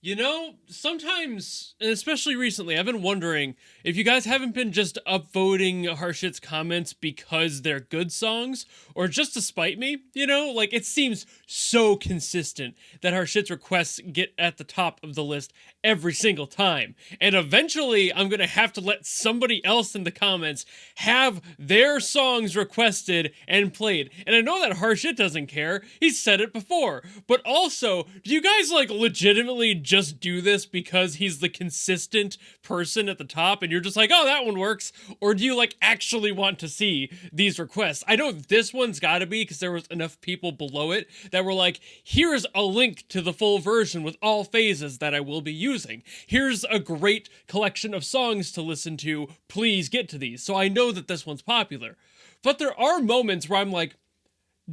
You know, sometimes, and especially recently, I've been wondering if you guys haven't been just upvoting Harshit's comments because they're good songs, or just to spite me, you know? Like, it seems so consistent that Harshit's requests get at the top of the list every single time. And eventually, I'm gonna have to let somebody else in the comments have their songs requested and played. And I know that Harshit doesn't care, he's said it before. But also, do you guys, like, legitimately just do this because he's the consistent person at the top and you're just like, oh, that one works? Or do you, like, actually want to see these requests? I know this one's gotta be because there was enough people below it that were like, here's a link to the full version with all phases that I will be using. Here's a great collection of songs to listen to. Please get to these. So I know that this one's popular. But there are moments where I'm like,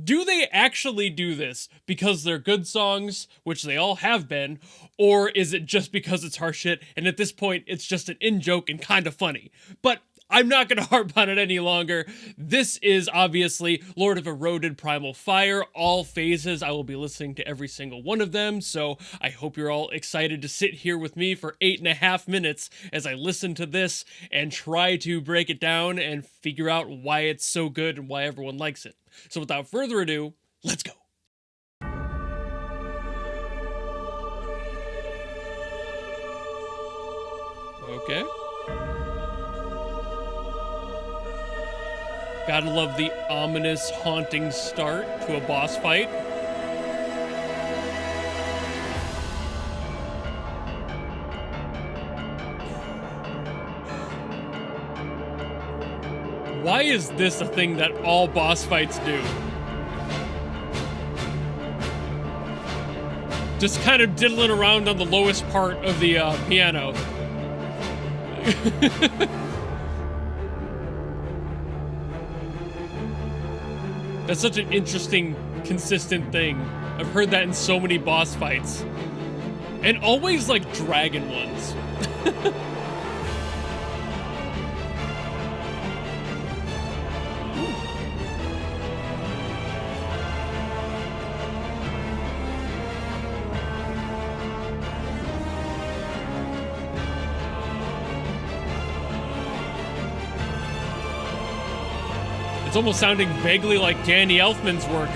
do they actually do this because they're good songs, which they all have been, or is it just because it's Harshit, and at this point, it's just an in-joke and kind of funny? But I'm not going to harp on it any longer. This is obviously Lord of Eroded Primal Fire, all phases. I will be listening to every single one of them, so I hope you're all excited to sit here with me for 8.5 minutes as I listen to this and try to break it down and figure out why it's so good and why everyone likes it. So without further ado, let's go. Okay. Gotta love the ominous, haunting start to a boss fight. Why is this a thing that all boss fights do? Just kind of diddling around on the lowest part of the piano. That's such an interesting, consistent thing. I've heard that in so many boss fights. And always, like, dragon ones. It's almost sounding vaguely like Danny Elfman's work.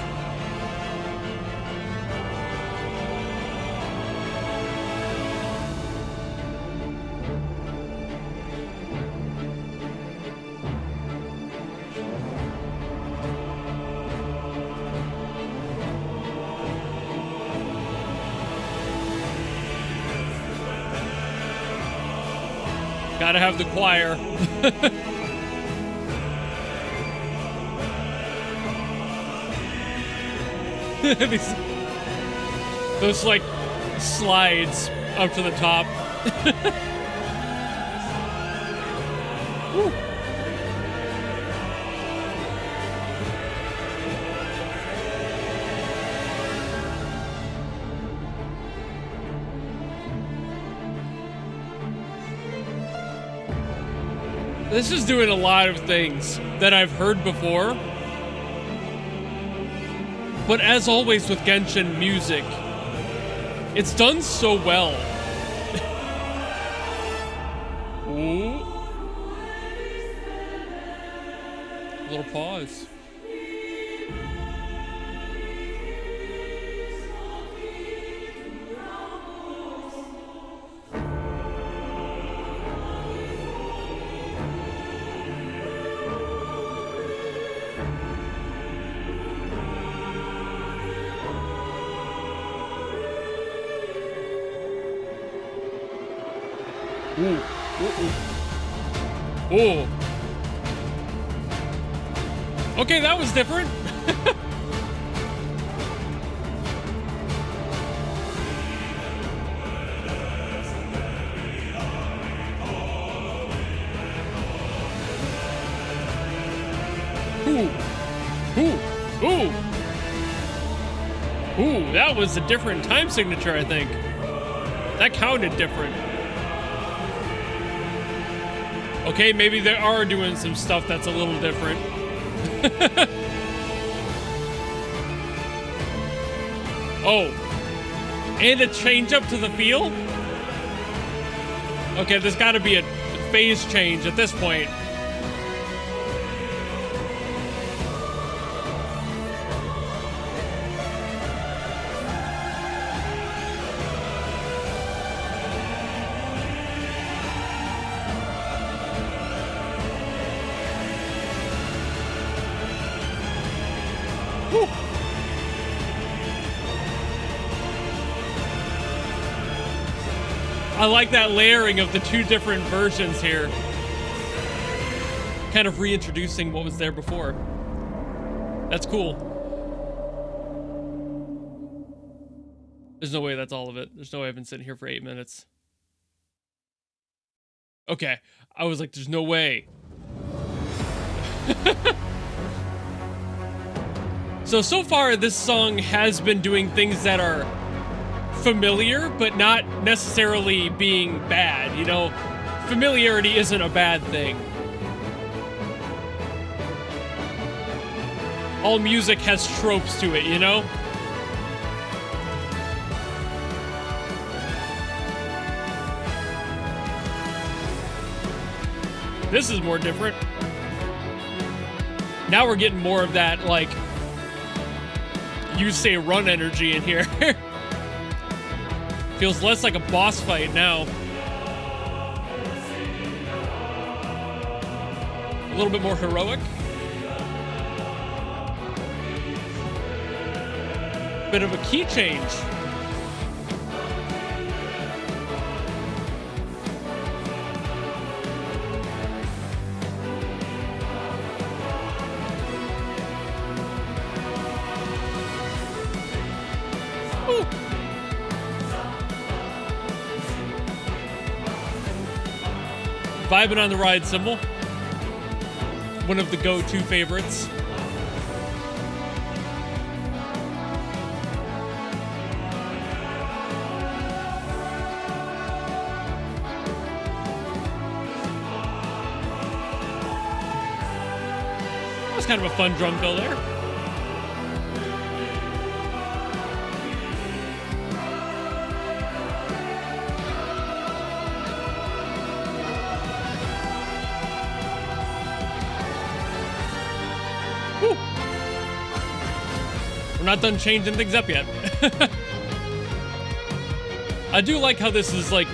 Gotta have the choir. Those, like, slides up to the top. Woo. This is doing a lot of things that I've heard before. But as always with Genshin music, it's done so well. Ooh. A little pause. Ooh. Ooh. Ooh. Okay, that was different. Ooh. Ooh. Ooh. Ooh, that was a different time signature, I think. That counted different. Okay, maybe they are doing some stuff that's a little different. Oh. And a change up to the feel? Okay, there's gotta be a phase change at this point. I like that layering of the two different versions here. Kind of reintroducing what was there before. That's cool. There's no way that's all of it. There's no way I've been sitting here for 8 minutes. Okay. I was like, there's no way. So far, this song has been doing things that are familiar, but not necessarily being bad, you know? Familiarity isn't a bad thing. All music has tropes to it, you know? This is more different. Now we're getting more of that, like, you say run energy in here. Feels less like a boss fight now. A little bit more heroic. Bit of a key change. Ooh. Vibing on the ride cymbal. One of the go-to favorites. That was kind of a fun drum fill there. We're not done changing things up yet. I do like how this is like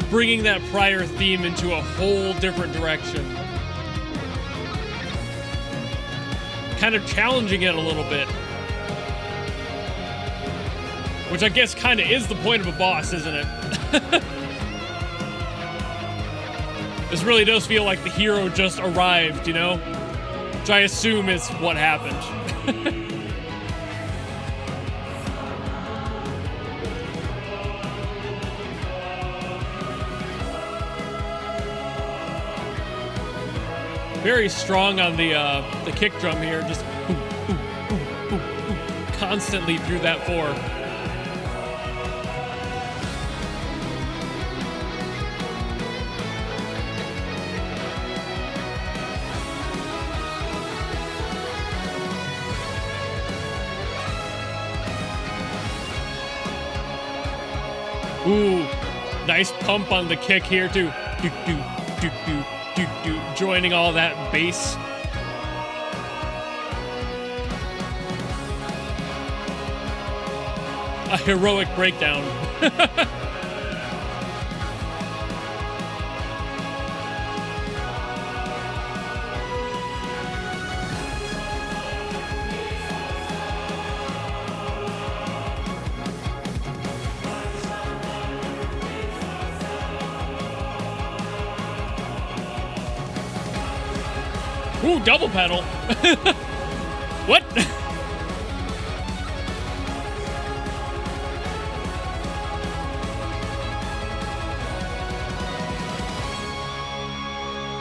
bringing that prior theme into a whole different direction. Kind of challenging it a little bit. Which I guess kind of is the point of a boss, isn't it? This really does feel like the hero just arrived, you know? Which I assume is what happened. Very strong on the kick drum here, just constantly through that 4. Ooh, nice pump on the kick here too. Do, do, do, do, do, do, joining all that bass. A heroic breakdown. Ooh, double pedal. What?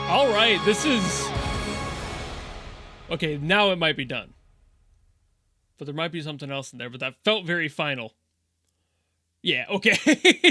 All right, this is... Okay, now it might be done. But there might be something else in there, but that felt very final. Yeah, okay.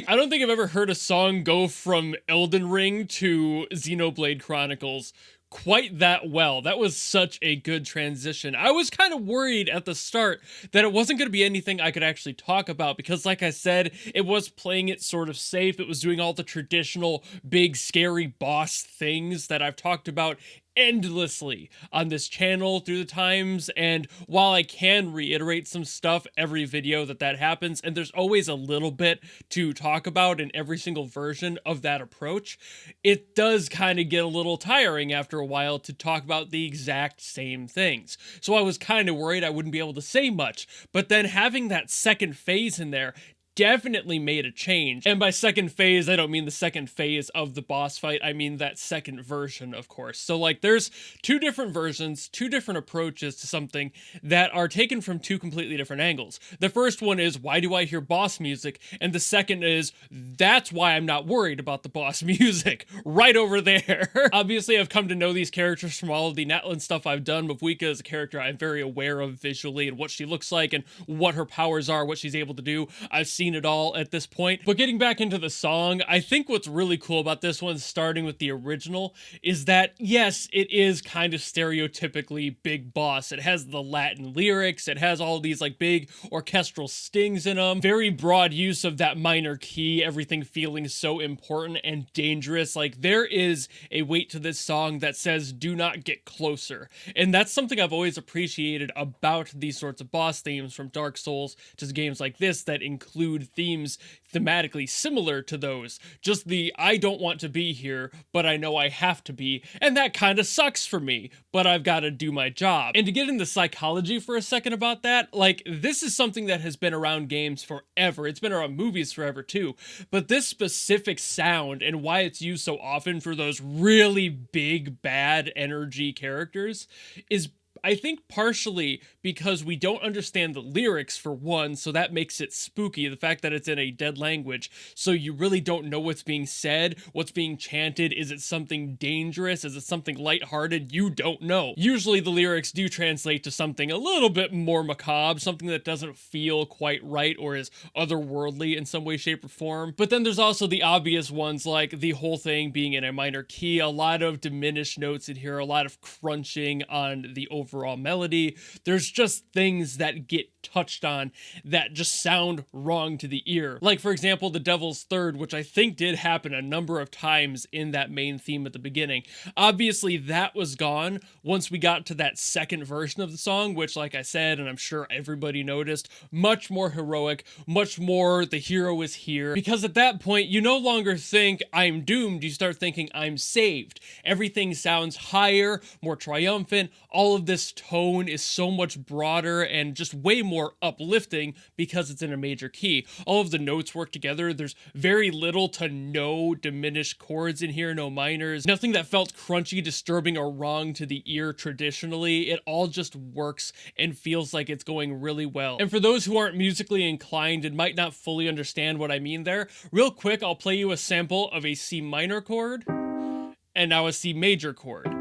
I don't think I've ever heard a song go from Elden Ring to Xenoblade Chronicles quite that well. That was such a good transition. I was kind of worried at the start that it wasn't going to be anything I could actually talk about because, like I said, it was playing it sort of safe. It was doing all the traditional big, scary boss things that I've talked about endlessly on this channel through the times. And while I can reiterate some stuff every video that happens, and there's always a little bit to talk about in every single version of that approach, it does kind of get a little tiring after a while to talk about the exact same things. So I was kind of worried I wouldn't be able to say much, but then having that second phase in there definitely made a change. And by second phase, I don't mean the second phase of the boss fight, I mean that second version, of course. So like there's two different versions, two different approaches to something that are taken from two completely different angles. The first one is, why do I hear boss music? And the second is, that's why I'm not worried about the boss music. Right over there. Obviously, I've come to know these characters from all of the Natlan stuff I've done. Mavuika is a character I'm very aware of visually and what she looks like and what her powers are, what she's able to do. I've seen it all at this point. But getting back into the song, I think what's really cool about this one, starting with the original, is that yes, it is kind of stereotypically big boss. It has the Latin lyrics, it has all these like big orchestral stings in them, very broad use of that minor key, everything feeling so important and dangerous. Like there is a weight to this song that says do not get closer. And that's something I've always appreciated about these sorts of boss themes, from Dark Souls to games like this that include themes thematically similar to those. Just the I don't want to be here, but I know I have to be, and that kind of sucks for me, but I've got to do my job. And to get into psychology for a second about that, like this is something that has been around games forever. It's been around movies forever too, but this specific sound and why it's used so often for those really big bad energy characters is, I think, partially because we don't understand the lyrics, for one, so that makes it spooky, the fact that it's in a dead language, so you really don't know what's being said, what's being chanted. Is it something dangerous? Is it something lighthearted? You don't know. Usually the lyrics do translate to something a little bit more macabre, something that doesn't feel quite right or is otherworldly in some way, shape, or form. But then there's also the obvious ones, like the whole thing being in a minor key, a lot of diminished notes in here, a lot of crunching on the overall melody. There's just things that get touched on that just sound wrong to the ear. Like, for example, the Devil's Third, which I think did happen a number of times in that main theme at the beginning. Obviously, that was gone once we got to that second version of the song, which, like I said, and I'm sure everybody noticed, much more heroic, much more the hero is here. Because at that point, you no longer think I'm doomed, you start thinking I'm saved. Everything sounds higher, more triumphant. All of this tone is so much broader and just way more uplifting because it's in a major key. All of the notes work together. There's very little to no diminished chords in here, no minors, nothing that felt crunchy, disturbing, or wrong to the ear traditionally. It all just works and feels like it's going really well. And for those who aren't musically inclined and might not fully understand what I mean there, real quick, I'll play you a sample of a C minor chord and now a C major chord.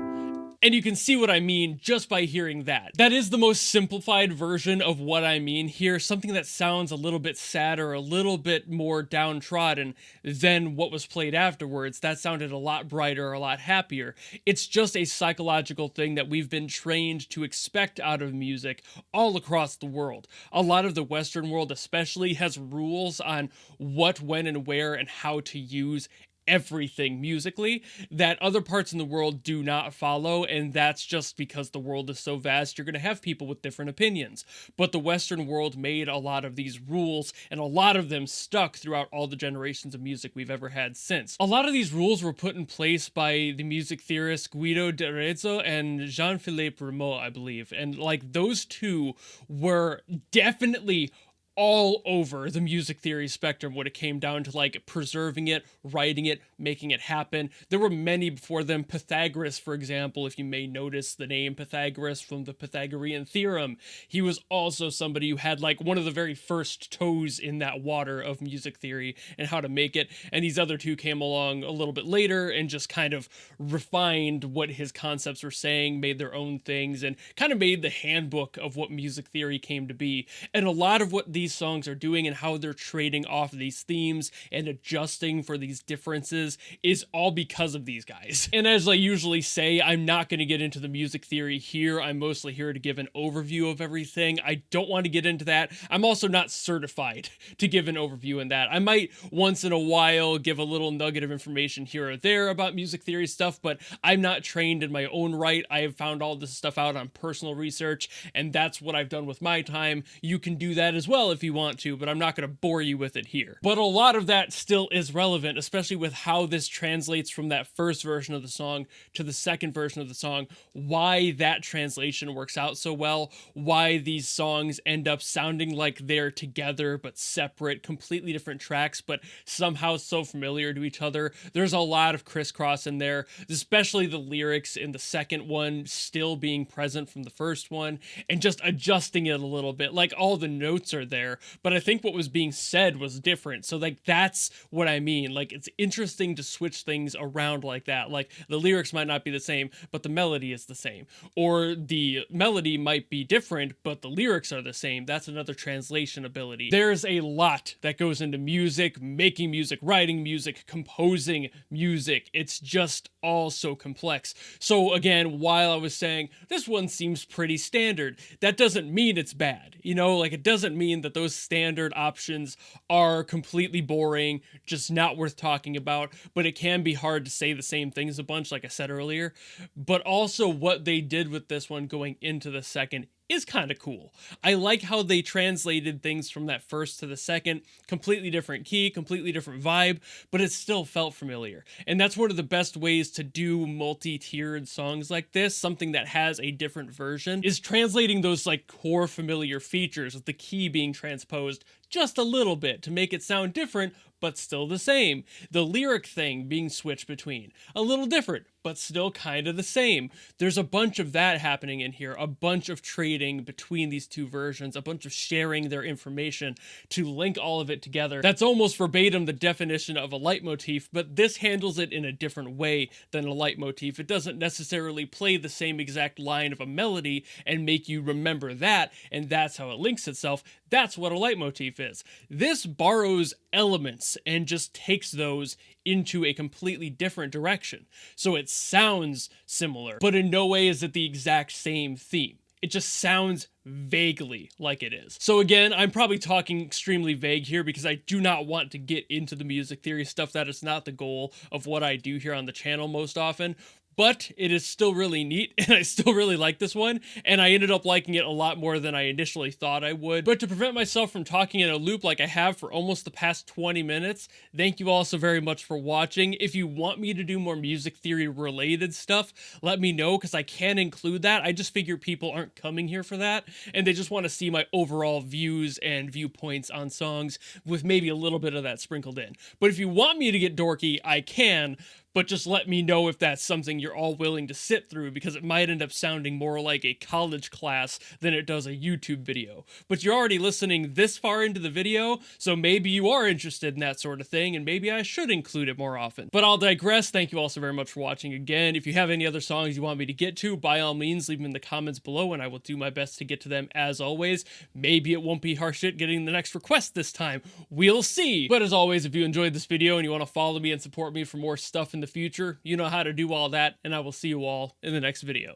And you can see what I mean just by hearing that. That is the most simplified version of what I mean here, something that sounds a little bit sadder, a little bit more downtrodden than what was played afterwards. That sounded a lot brighter, a lot happier. It's just a psychological thing that we've been trained to expect out of music all across the world. A lot of the Western world especially has rules on what, when, and where, and how to use everything musically that other parts in the world do not follow, and that's just because the world is so vast. You're going to have people with different opinions, but the Western world made a lot of these rules, and a lot of them stuck throughout all the generations of music we've ever had since. A lot of these rules were put in place by the music theorists Guido d'Arezzo and Jean-Philippe Rameau, I believe, and like those two were definitely all over the music theory spectrum when it came down to like preserving it, writing it, making it happen. There were many before them. Pythagoras, for example, if you may notice the name Pythagoras from the Pythagorean theorem, he was also somebody who had like one of the very first toes in that water of music theory and how to make it. And these other two came along a little bit later and just kind of refined what his concepts were saying, made their own things, and kind of made the handbook of what music theory came to be. And a lot of what these these songs are doing and how they're trading off these themes and adjusting for these differences is all because of these guys. And as I usually say, I'm not going to get into the music theory here. I'm mostly here to give an overview of everything. I don't want to get into that. I'm also not certified to give an overview in that. I might once in a while give a little nugget of information here or there about music theory stuff, but I'm not trained in my own right. I have found all this stuff out on personal research, and that's what I've done with my time. You can do that as well if you want to, but I'm not going to bore you with it here. But a lot of that still is relevant, especially with how this translates from that first version of the song to the second version of the song, why that translation works out so well, why these songs end up sounding like they're together but separate, completely different tracks, but somehow so familiar to each other. There's a lot of crisscross in there, especially the lyrics in the second one still being present from the first one, and just adjusting it a little bit. Like, all the notes are there, but I think what was being said was different. So like, that's what I mean. Like, it's interesting to switch things around like that. Like, the lyrics might not be the same, but the melody is the same. Or the melody might be different, but the lyrics are the same. That's another translation ability. There's a lot that goes into music, making music, writing music, composing music. It's just all so complex. So again, while I was saying this one seems pretty standard, that doesn't mean it's bad. You know, like, it doesn't mean that those standard options are completely boring, just not worth talking about, but it can be hard to say the same things a bunch, like I said earlier. But also what they did with this one going into the second is kind of cool. I like how they translated things from that first to the second, completely different key, completely different vibe, but it still felt familiar. And that's one of the best ways to do multi-tiered songs like this, something that has a different version, is translating those like core familiar features with the key being transposed just a little bit to make it sound different, but still the same. The lyric thing being switched between, a little different, but still kind of the same. There's a bunch of that happening in here, a bunch of trading between these two versions, a bunch of sharing their information to link all of it together. That's almost verbatim the definition of a leitmotif, but this handles it in a different way than a leitmotif. It doesn't necessarily play the same exact line of a melody and make you remember that, and that's how it links itself. That's what a leitmotif is. This borrows elements and just takes those into a completely different direction. So it sounds similar, but in no way is it the exact same theme. It just sounds vaguely like it is. So again, I'm probably talking extremely vague here because I do not want to get into the music theory stuff. That is not the goal of what I do here on the channel most often. But it is still really neat, and I still really like this one, and I ended up liking it a lot more than I initially thought I would. But to prevent myself from talking in a loop like I have for almost the past 20 minutes, thank you all so very much for watching. If you want me to do more music theory related stuff, let me know, because I can include that. I just figure people aren't coming here for that, and they just want to see my overall views and viewpoints on songs with maybe a little bit of that sprinkled in. But if you want me to get dorky, I can, but just let me know if that's something you're all willing to sit through, because it might end up sounding more like a college class than it does a YouTube video. But you're already listening this far into the video, so maybe you are interested in that sort of thing, and maybe I should include it more often. But I'll digress. Thank you all so very much for watching again. If you have any other songs you want me to get to, by all means, leave them in the comments below, and I will do my best to get to them as always. Maybe it won't be Harshit getting the next request this time. We'll see. But as always, if you enjoyed this video and you want to follow me and support me for more stuff in the future, you know how to do all that, and I will see you all in the next video.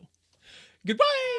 Goodbye!